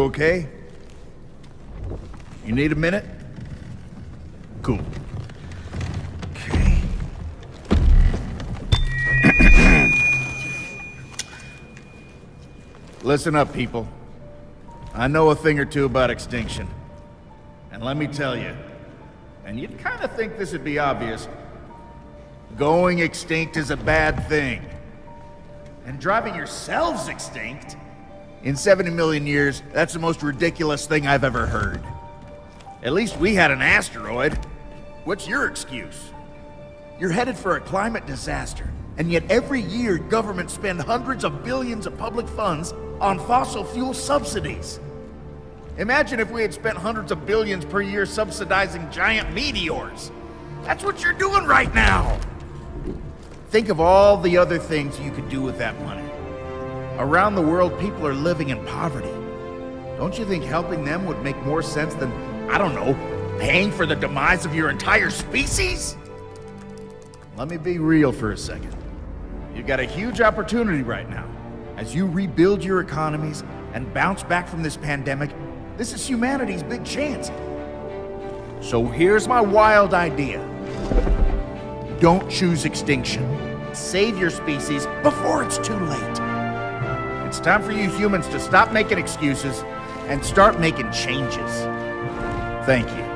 You okay? You need a minute? Cool. Okay. Listen up, people. I know a thing or two about extinction. And let me tell you, and you'd kind of think this would be obvious, going extinct is a bad thing. And driving yourselves extinct? In 70 million years, that's the most ridiculous thing I've ever heard. At least we had an asteroid. What's your excuse? You're headed for a climate disaster, and yet every year governments spend hundreds of billions of public funds on fossil fuel subsidies. Imagine if we had spent hundreds of billions per year subsidizing giant meteors. That's what you're doing right now. Think of all the other things you could do with that money. Around the world, people are living in poverty. Don't you think helping them would make more sense than, I don't know, paying for the demise of your entire species? Let me be real for a second. You've got a huge opportunity right now. As you rebuild your economies and bounce back from this pandemic, this is humanity's big chance. So here's my wild idea. Don't choose extinction. Save your species before it's too late. It's time for you humans to stop making excuses and start making changes. Thank you.